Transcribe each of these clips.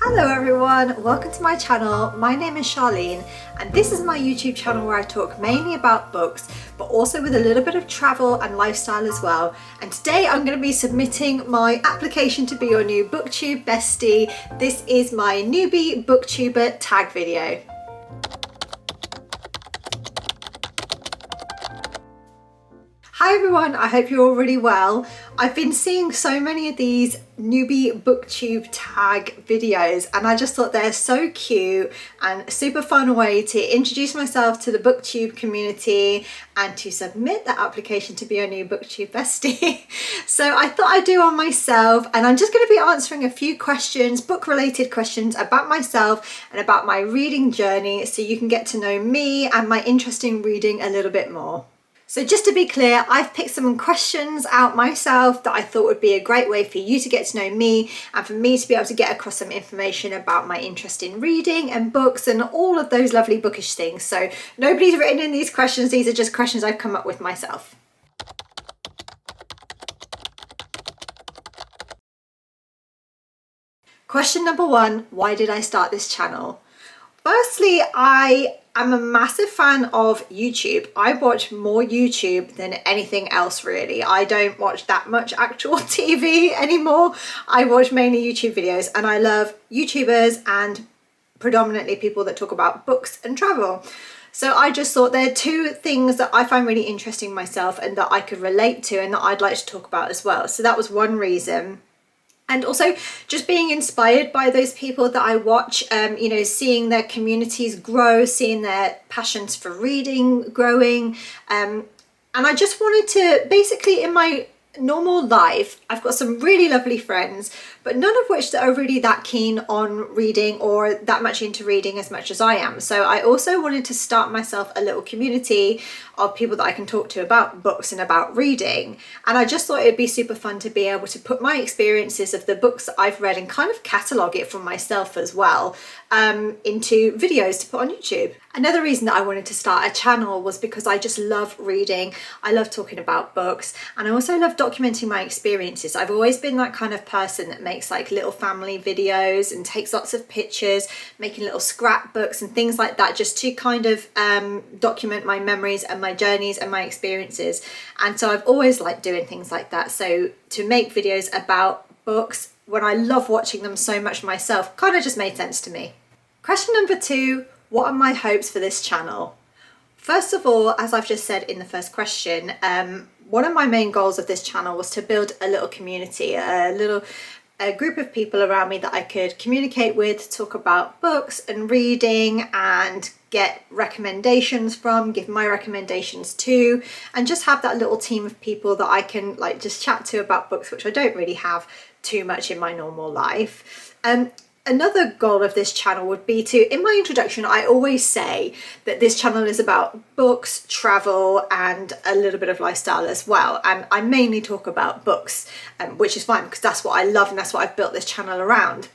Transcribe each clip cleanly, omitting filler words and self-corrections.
Hello everyone, welcome to my channel. My name is Charlene and this is my YouTube channel where I talk mainly about books but also with a little bit of travel and lifestyle as well. And today I'm going to be submitting my application to be your new Booktube bestie. This is my newbie Booktuber tag video. Hi everyone, I hope you're all really well. I've been seeing so many of these newbie booktube tag videos and I just thought they're so cute and super fun way to introduce myself to the booktube community and to submit that application to be a new booktube bestie. So I thought I'd do one myself, and I'm just going to be answering a few questions, book related questions about myself and about my reading journey so you can get to know me and my interest in reading a little bit more. So just to be clear, I've picked some questions out myself that I thought would be a great way for you to get to know me and for me to be able to get across some information about my interest in reading and books and all of those lovely bookish things. So nobody's written in these questions, these are just questions I've come up with myself. Question number one, why did I start this channel? Firstly, I'm a massive fan of YouTube. I watch more YouTube than anything else really. I don't watch that much actual TV anymore. I watch mainly YouTube videos and I love YouTubers and predominantly people that talk about books and travel. So I just thought there are two things that I find really interesting myself and that I could relate to and that I'd like to talk about as well. So that was one reason. And also just being inspired by those people that I watch, you know, seeing their communities grow, seeing their passions for reading growing. And I just wanted to basically, in my normal life, I've got some really lovely friends, but none of which that are really that keen on reading or that much into reading as much as I am. So I also wanted to start myself a little community of people that I can talk to about books and about reading. And I just thought it'd be super fun to be able to put my experiences of the books that I've read and kind of catalogue it for myself as well into videos to put on YouTube. Another reason that I wanted to start a channel was because I just love reading. I love talking about books and I also love documenting my experiences. I've always been that kind of person that makes like little family videos and takes lots of pictures, making little scrapbooks and things like that just to kind of document my memories and my journeys and my experiences. And so I've always liked doing things like that. So to make videos about books when I love watching them so much myself kind of just made sense to me. Question number two, what are my hopes for this channel? First of all, as I've just said in the first question, one of my main goals of this channel was to build a little community, a group of people around me that I could communicate with, talk about books and reading and get recommendations from, give my recommendations to, and just have that little team of people that I can like just chat to about books, which I don't really have too much in my normal life. Another goal of this channel would be to, in my introduction, I always say that this channel is about books, travel, and a little bit of lifestyle as well. And I mainly talk about books, which is fine because that's what I love and that's what I've built this channel around.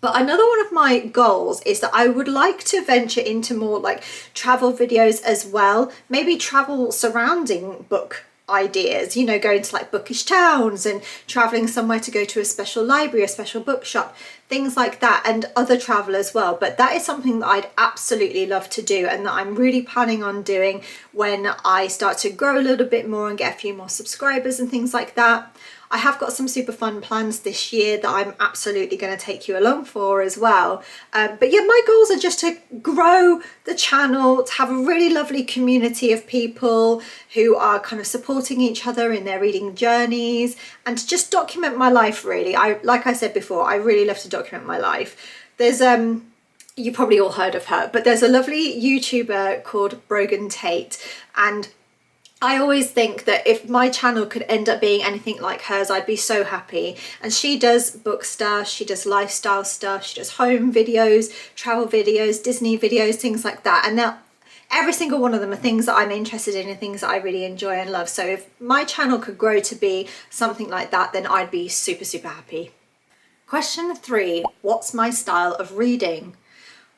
But another one of my goals is that I would like to venture into more like travel videos as well, maybe travel surrounding book ideas, you know, going to like bookish towns and traveling somewhere to go to a special library, a special bookshop, things like that, and other travel as well. But that is something that I'd absolutely love to do and that I'm really planning on doing when I start to grow a little bit more and get a few more subscribers and things like that. I have got some super fun plans this year that I'm absolutely going to take you along for as well. But yeah, my goals are just to grow the channel, to have a really lovely community of people who are kind of supporting each other in their reading journeys and to just document my life really. Like I said before, I really love to document my life. There's you probably all heard of her, but there's a lovely YouTuber called Brogan Tate, and I always think that if my channel could end up being anything like hers, I'd be so happy. And she does book stuff, she does lifestyle stuff, she does home videos, travel videos, Disney videos, things like that. And now every single one of them are things that I'm interested in and things that I really enjoy and love. So if my channel could grow to be something like that, then I'd be super, super happy. Question three, what's my style of reading?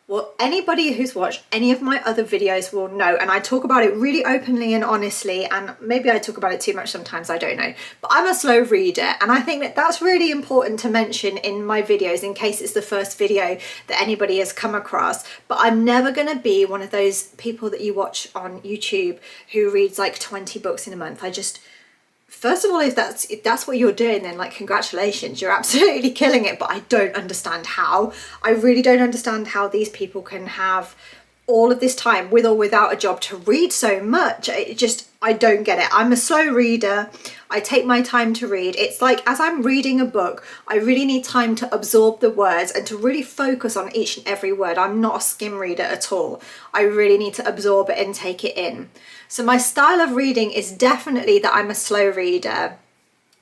Well, anybody who's watched any of my other videos will know, and I talk about it really openly and honestly, and maybe I talk about it too much sometimes, I don't know, but I'm a slow reader, and I think that that's really important to mention in my videos in case it's the first video that anybody has come across. But I'm never going to be one of those people that you watch on YouTube who reads like 20 books in a month. First of all, if that's what you're doing, then like congratulations, you're absolutely killing it. But I don't understand how. I really don't understand how these people can have all of this time with or without a job to read so much. I don't get it. I'm a slow reader. I take my time to read. It's like as I'm reading a book, I really need time to absorb the words and to really focus on each and every word. I'm not a skim reader at all. I really need to absorb it and take it in. So my style of reading is definitely that I'm a slow reader.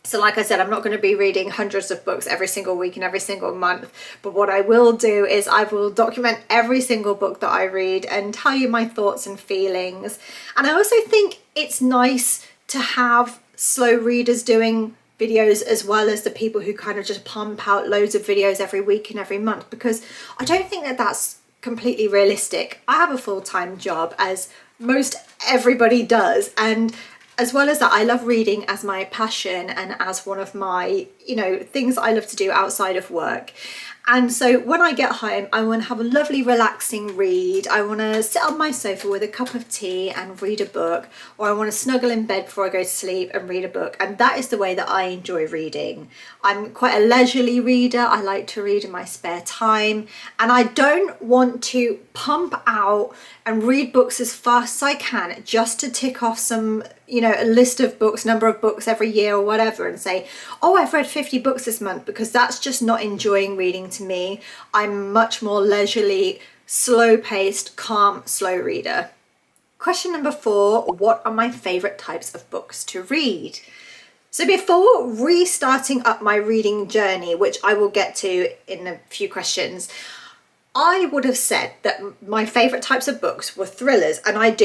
So like I said, I'm not going to be reading hundreds of books every single week and every single month. But what I will do is I will document every single book that I read and tell you my thoughts and feelings. And I also think it's nice to have slow readers doing videos as well as the people who kind of just pump out loads of videos every week and every month, because I don't think that that's completely realistic. I have a full-time job, as most everybody does, and as well as that, I love reading as my passion and as one of my, things I love to do outside of work. And so when I get home, I want to have a lovely relaxing read. I want to sit on my sofa with a cup of tea and read a book, or I want to snuggle in bed before I go to sleep and read a book. And that is the way that I enjoy reading. I'm quite a leisurely reader. I like to read in my spare time, and I don't want to pump out and read books as fast as I can just to tick off some, a list of books, number of books every year or whatever, and say, oh, I've read 50 books this month, because that's just not enjoying reading to me. I'm much more leisurely, slow-paced, calm, slow reader. Question number 4, what are my favourite types of books to read? So before restarting up my reading journey, which I will get to in a few questions, I would have said that my favourite types of books were thrillers, and I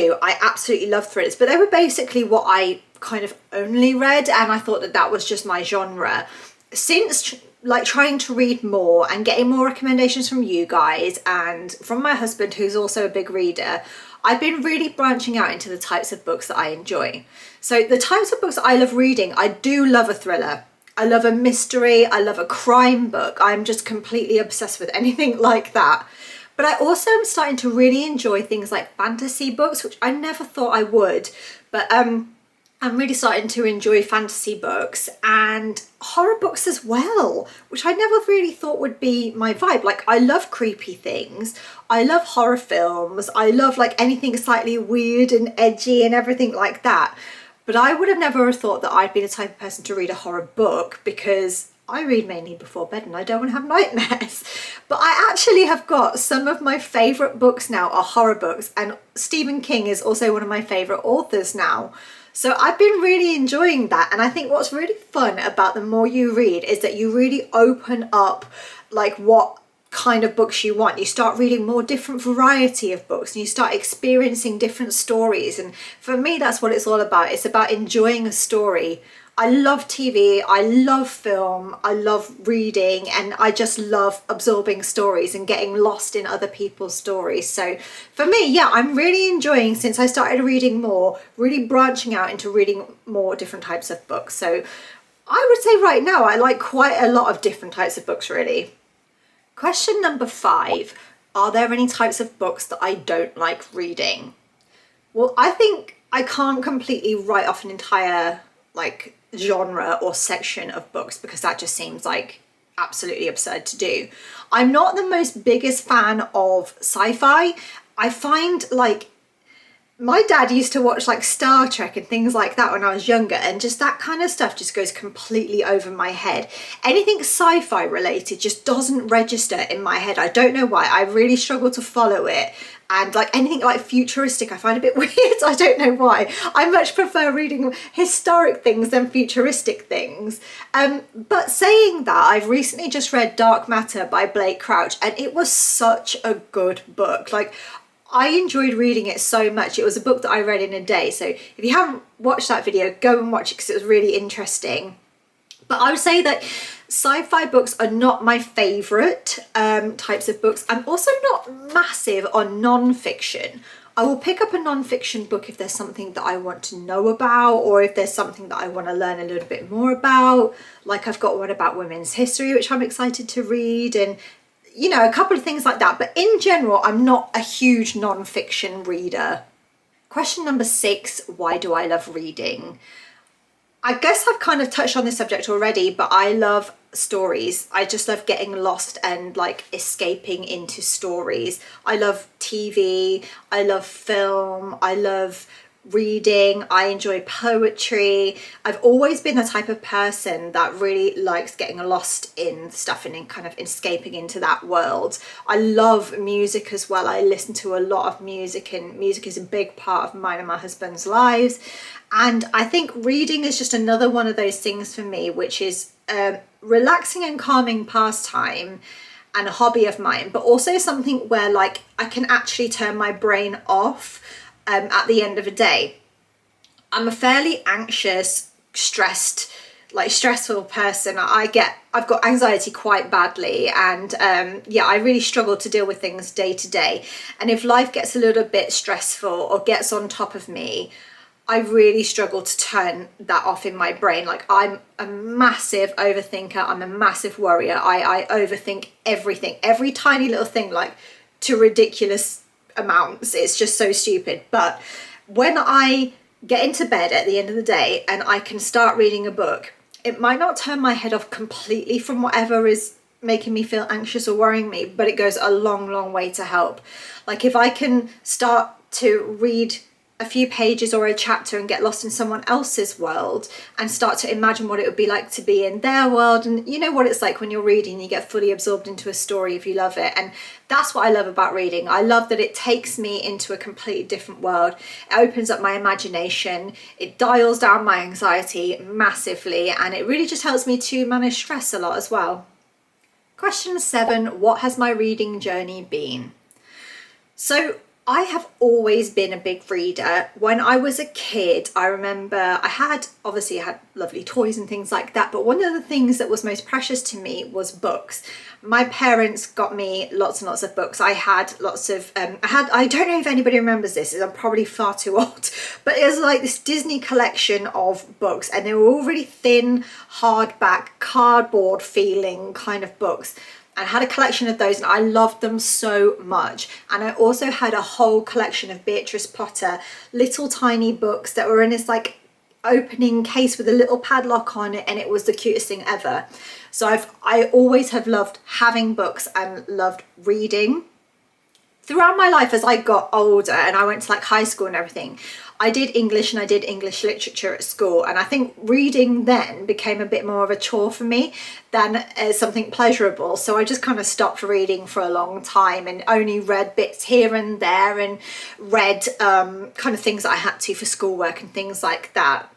absolutely love thrillers, but they were basically what I kind of only read, and I thought that that was just my genre. Since trying to read more and getting more recommendations from you guys and from my husband, who's also a big reader, I've been really branching out into the types of books that I enjoy. So the types of books I love reading, I do love a thriller. I love a mystery, I love a crime book. I'm just completely obsessed with anything like that. But I also am starting to really enjoy things like fantasy books, which I never thought I would. But I'm really starting to enjoy fantasy books and horror books as well, which I never really thought would be my vibe. Like, I love creepy things. I love horror films. I love anything slightly weird and edgy and everything like that. But I would have never thought that I'd be the type of person to read a horror book, because I read mainly before bed and I don't want to have nightmares. But I actually have got some of my favourite books now are horror books, and Stephen King is also one of my favourite authors now. So I've been really enjoying that, and I think what's really fun about the more you read is that you really open up what kind of books you want. You start reading more different variety of books, and you start experiencing different stories. And for me, that's what it's all about. It's about enjoying a story. I love TV, I love film, I love reading, and I just love absorbing stories and getting lost in other people's stories. So for me, yeah, I'm really enjoying, since I started reading more, really branching out into reading more different types of books. So I would say right now I like quite a lot of different types of books, really. Question number 5, are there any types of books that I don't like reading? Well, I think I can't completely write off an entire genre or section of books, because that just seems absolutely absurd to do. I'm not the most biggest fan of sci-fi. I find my dad used to watch Star Trek and things like that when I was younger, and just that kind of stuff just goes completely over my head. Anything sci-fi related just doesn't register in my head. I don't know why. I really struggle to follow it. And anything futuristic, I find a bit weird. I don't know why. I much prefer reading historic things than futuristic things. But saying that, I've recently just read Dark Matter by Blake Crouch, and it was such a good book. I enjoyed reading it so much. It was a book that I read in a day. So if you haven't watched that video, go and watch it, because it was really interesting. But I would say that Sci-fi books are not my favourite types of books. I'm also not massive on non-fiction. I will pick up a non-fiction book if there's something that I want to know about, or if there's something that I want to learn a little bit more about. Like I've got one about women's history, which I'm excited to read, and you know, a couple of things like that. But in general, I'm not a huge non-fiction reader. Question number 6, why do I love reading? I guess I've kind of touched on this subject already, but I love stories. I just love getting lost and like escaping into stories. I love TV, I love film, I love reading, I enjoy poetry. I've always been the type of person that really likes getting lost in stuff and in kind of escaping into that world. I love music as well. I listen to a lot of music, and music is a big part of mine and my husband's lives. And I think reading is just another one of those things for me, which is a relaxing and calming pastime and a hobby of mine, but also something where like I can actually turn my brain off at the end of a day. I'm a fairly anxious, stressful person. I've got anxiety quite badly, and yeah, I really struggle to deal with things day to day. And if life gets a little bit stressful or gets on top of me, I really struggle to turn that off in my brain. Like I'm a massive overthinker. I'm a massive worrier. I overthink everything, every tiny little thing, like to ridiculous amounts. It's just so stupid. But when I get into bed at the end of the day and I can start reading a book, it might not turn my head off completely from whatever is making me feel anxious or worrying me, but it goes a long way to help. Like if I can start to read a few pages or a chapter and get lost in someone else's world and start to imagine what it would be like to be in their world, and you know what it's like when you're reading, you get fully absorbed into a story if you love it. And that's what I love about reading. I love that it takes me into a completely different world. It opens up my imagination, it dials down my anxiety massively, and it really just helps me to manage stress a lot as well. Question 7, what has my reading journey been? So I have always been a big reader. When I was a kid, I remember I had lovely toys and things like that, but one of the things that was most precious to me was books. My parents got me lots and lots of books. I had lots of, I don't know if anybody remembers this, I'm probably far too old, but it was like this Disney collection of books, and they were all really thin, hardback, cardboard feeling kind of books. And had a collection of those, and I loved them so much. And I also had a whole collection of Beatrice Potter little tiny books that were in this like opening case with a little padlock on it, and it was the cutest thing ever. So I always have loved having books and loved reading. Throughout my life, as I got older and I went to like high school and everything, I did English and I did English literature at school, and I think reading then became a bit more of a chore for me than something pleasurable. So I just kind of stopped reading for a long time and only read bits here and there, and read kind of things that I had to for schoolwork and things like that.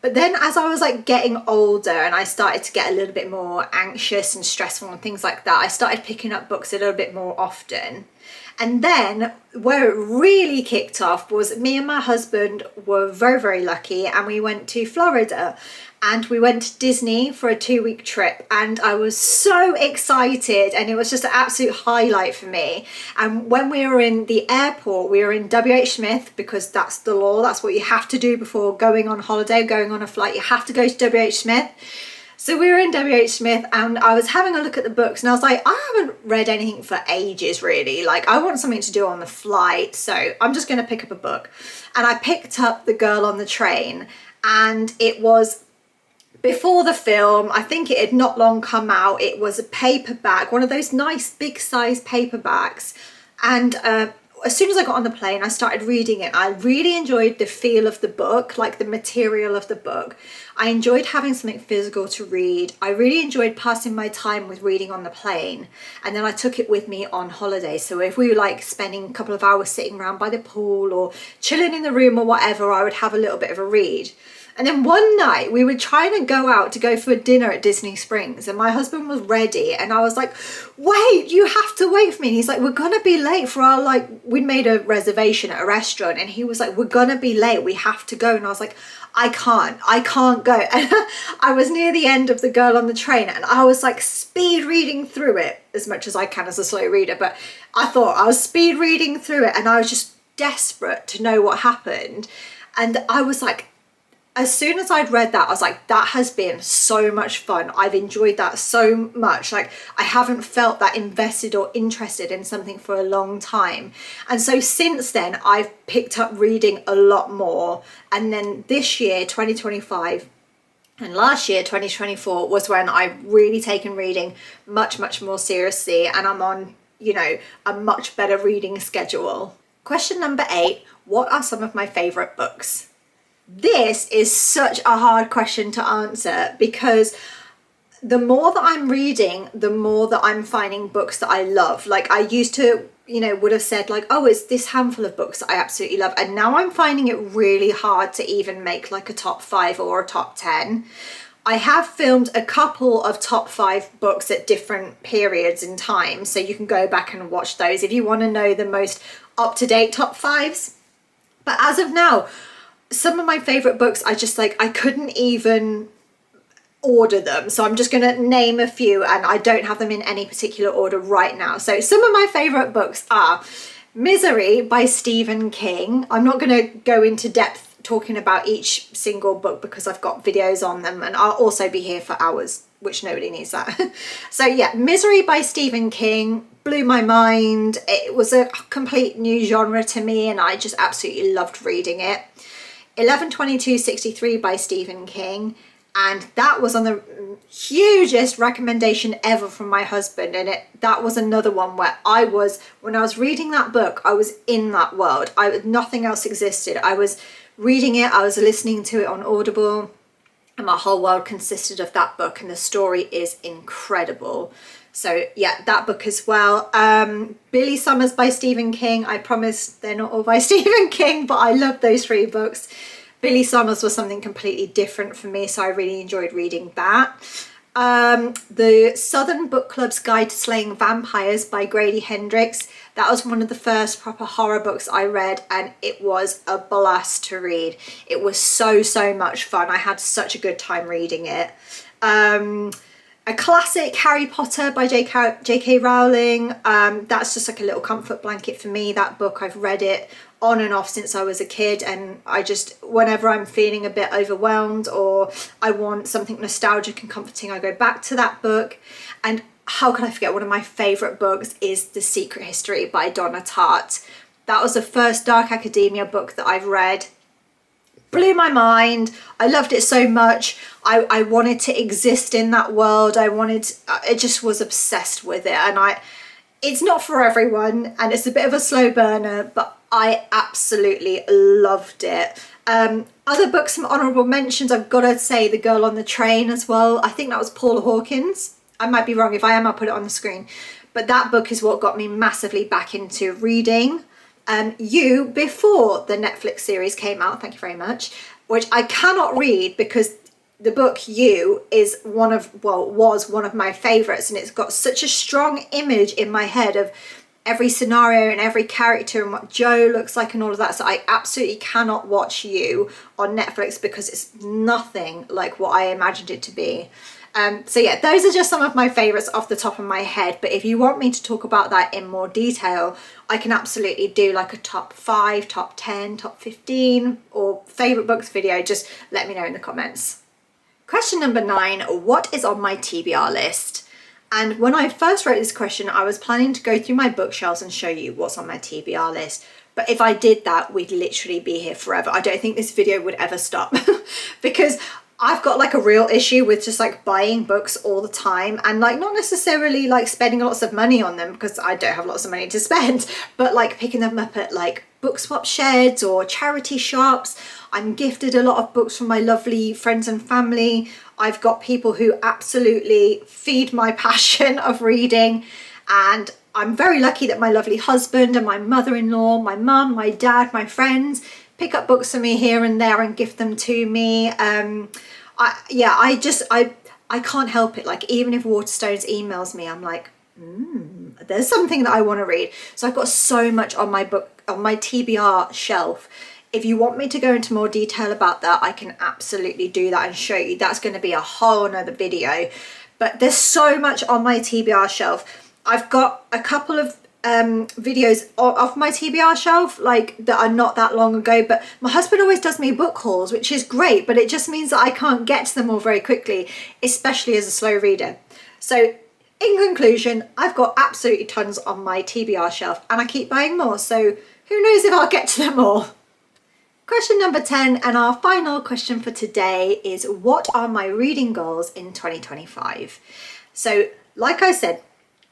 But then as I was like getting older and I started to get a little bit more anxious and stressful and things like that, I started picking up books a little bit more often. And then where it really kicked off was me and my husband were very lucky, and we went to Florida and we went to Disney for a 2-week trip, and I was so excited, and it was just an absolute highlight for me. And when we were in the airport, we were in WH Smith, because that's the law, that's what you have to do before going on holiday, going on a flight, you have to go to WH Smith. So we were in WH Smith, and I was having a look at the books, and I was like, I haven't read anything for ages really. Like I want something to do on the flight, so I'm just going to pick up a book. And I picked up The Girl on the Train, and it was before the film. I think it had not long come out. It was a paperback, one of those nice big size paperbacks. And as soon as I got on the plane, I started reading it. I really enjoyed the feel of the book, like the material of the book. I enjoyed having something physical to read. I really enjoyed passing my time with reading on the plane. And then I took it with me on holiday. So if we were like spending a couple of hours sitting around by the pool or chilling in the room or whatever, I would have a little bit of a read. And then one night we were trying to go out to go for a dinner at Disney Springs, and my husband was ready, and I was like, wait, you have to wait for me. And he's like, we're gonna be late for our, like, we'd made a reservation at a restaurant, and he was like, we're gonna be late, we have to go. And I was like, I can't go. And I was near the end of The Girl on the Train, and I was like speed reading through it as much as I can as a slow reader, but I thought I was speed reading through it, and I was just desperate to know what happened. And I was like, as soon as I'd read that, I was like, that has been so much fun. I've enjoyed that so much. Like, I haven't felt that invested or interested in something for a long time. And so since then, I've picked up reading a lot more. And then this year, 2025, and last year, 2024, was when I've really taken reading much, much more seriously. And I'm on, you know, a much better reading schedule. Question number 8, what are some of my favourite books? This is such a hard question to answer, because the more that I'm reading, the more that I'm finding books that I love. Like, I used to, you know, would have said like, oh, it's this handful of books that I absolutely love. And now I'm finding it really hard to even make like a top 5 or a top 10. I have filmed a couple of top 5 books at different periods in time, so you can go back and watch those if you want to know the most up-to-date top 5s. But as of now, some of my favorite books, I just like, I couldn't even order them. So I'm just going to name a few, and I don't have them in any particular order right now. So some of my favorite books are Misery by Stephen King. I'm not going to go into depth talking about each single book because I've got videos on them, and I'll also be here for hours, which nobody needs that. So yeah, Misery by Stephen King blew my mind. It was a complete new genre to me, and I just absolutely loved reading it. 11/22/63 by Stephen King, and that was on the hugest recommendation ever from my husband, and that was another one where when I was reading that book, I was in that world. Nothing else existed. I was reading it, I was listening to it on Audible, and my whole world consisted of that book, and the story is incredible. So yeah, that book as well. Billy Summers by Stephen King. I promise they're not all by Stephen King, but I love those 3 books. Billy Summers was something completely different for me, so I really enjoyed reading that. The Southern Book Club's Guide to Slaying Vampires by Grady Hendrix. That was one of the first proper horror books I read, and it was a blast to read. It was so much fun. I had such a good time reading it. A classic, Harry Potter by J.K. Rowling. That's just like a little comfort blanket for me. That book, I've read it on and off since I was a kid, and I just, whenever I'm feeling a bit overwhelmed or I want something nostalgic and comforting, I go back to that book. And how can I forget, one of my favourite books is The Secret History by Donna Tartt. That was the first dark academia book that I've read. Blew my mind. I loved it so much. I wanted to exist in that world. I just was obsessed with it, and it's not for everyone, and it's a bit of a slow burner, but I absolutely loved it. Other books, some honourable mentions, I've got to say The Girl on the Train as well. I think that was Paula Hawkins. I might be wrong. If I am, I'll put it on the screen. But that book is what got me massively back into reading. You, before the Netflix series came out, thank you very much, which I cannot read because the book You is was one of my favourites, and it's got such a strong image in my head of every scenario and every character and what Joe looks like and all of that. So I absolutely cannot watch You on Netflix because it's nothing like what I imagined it to be. So yeah, those are just some of my favourites off the top of my head. But if you want me to talk about that in more detail, I can absolutely do like a top 5, top 10, top 15 or favourite books video. Just let me know in the comments. Question number 9, what is on my TBR list? And when I first wrote this question, I was planning to go through my bookshelves and show you what's on my TBR list. But if I did that, we'd literally be here forever. I don't think this video would ever stop because I've got like a real issue with just like buying books all the time, and like not necessarily like spending lots of money on them because I don't have lots of money to spend, but like picking them up at like book swap sheds or charity shops. I'm gifted a lot of books from my lovely friends and family. I've got people who absolutely feed my passion of reading, and I'm very lucky that my lovely husband and my mother-in-law, my mum, my dad, my friends, pick up books for me here and there and gift them to me. I can't help it. Like, even if Waterstones emails me, I'm like, there's something that I want to read. So I've got so much on my TBR shelf. If you want me to go into more detail about that, I can absolutely do that and show you. That's going to be a whole nother video. But there's so much on my TBR shelf. I've got a couple of videos off my TBR shelf, like, that are not that long ago, but my husband always does me book hauls, which is great, but it just means that I can't get to them all very quickly, especially as a slow reader. So in conclusion, I've got absolutely tons on my TBR shelf and I keep buying more, so who knows if I'll get to them all. Question number 10, and our final question for today, is what are my reading goals in 2025? So like I said,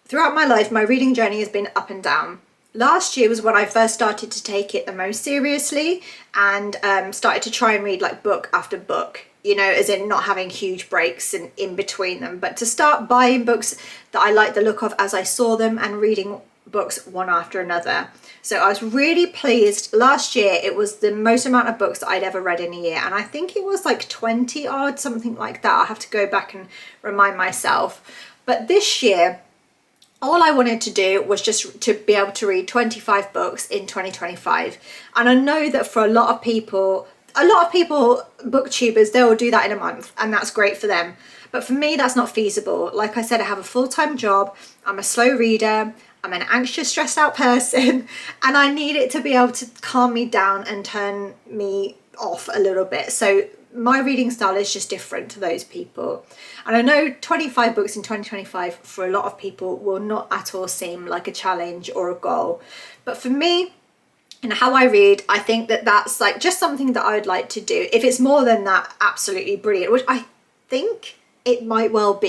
throughout my life, my reading journey has been up and down. Last year was when I first started to take it the most seriously and started to try and read like book after book, you know, as in not having huge breaks in between them, but to start buying books that I like the look of as I saw them and reading books one after another. So I was really pleased. Last year it was the most amount of books that I'd ever read in a year, and I think it was like 20 odd, something like that. I'll have to go back and remind myself. But this year, all I wanted to do was just to be able to read 25 books in 2025. And I know that for a lot of people, booktubers, they will do that in a month, and that's great for them. But for me, that's not feasible. Like I said, I have a full-time job, I'm a slow reader, I'm an anxious, stressed out person, and I need it to be able to calm me down and turn me off a little bit. So my reading style is just different to those people. And I know 25 books in 2025 for a lot of people will not at all seem like a challenge or a goal. But for me, and how I read, I think that that's like just something that I would like to do. If it's more than that, absolutely brilliant, which I think it might well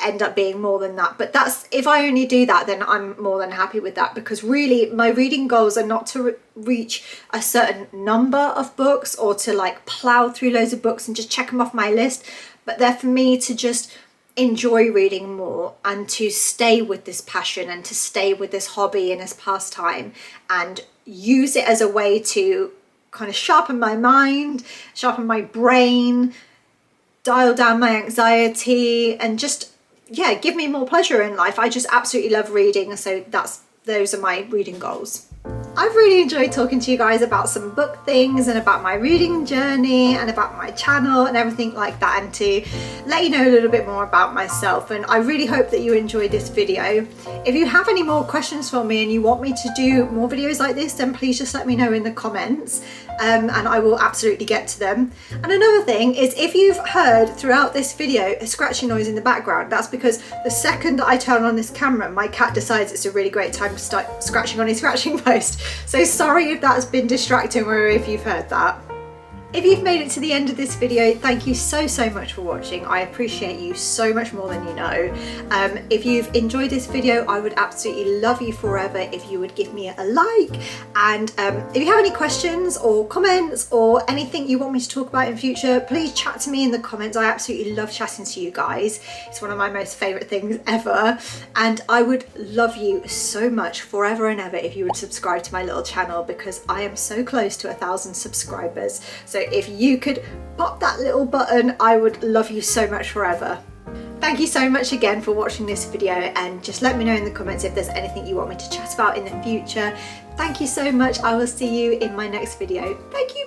end up being more than that. But that's, if I only do that, then I'm more than happy with that, because really my reading goals are not to reach a certain number of books or to like plow through loads of books and just check them off my list, but they're for me to just enjoy reading more and to stay with this passion and to stay with this hobby and this pastime and use it as a way to kind of sharpen my mind, sharpen my brain, dial down my anxiety, and just, yeah, give me more pleasure in life. I just absolutely love reading, so those are my reading goals. I've really enjoyed talking to you guys about some book things and about my reading journey and about my channel and everything like that, and to let you know a little bit more about myself. And I really hope that you enjoyed this video. If you have any more questions for me and you want me to do more videos like this, then please just let me know in the comments, and I will absolutely get to them. And another thing is, if you've heard throughout this video a scratching noise in the background, that's because the second that I turn on this camera, my cat decides it's a really great time to start scratching on his scratching post. So sorry if that's been distracting or if you've heard that. If you've made it to the end of this video, thank you so much for watching. I appreciate you so much more than you know. If you've enjoyed this video, I would absolutely love you forever if you would give me a like. And if you have any questions or comments or anything you want me to talk about in future, please chat to me in the comments. I absolutely love chatting to you guys. It's one of my most favourite things ever. And I would love you so much forever and ever if you would subscribe to my little channel, because I am so close to 1,000 subscribers. So if you could pop that little button, I would love you so much forever. Thank you so much again for watching this video, and just let me know in the comments if there's anything you want me to chat about in the future. Thank you so much. I will see you in my next video. Thank you.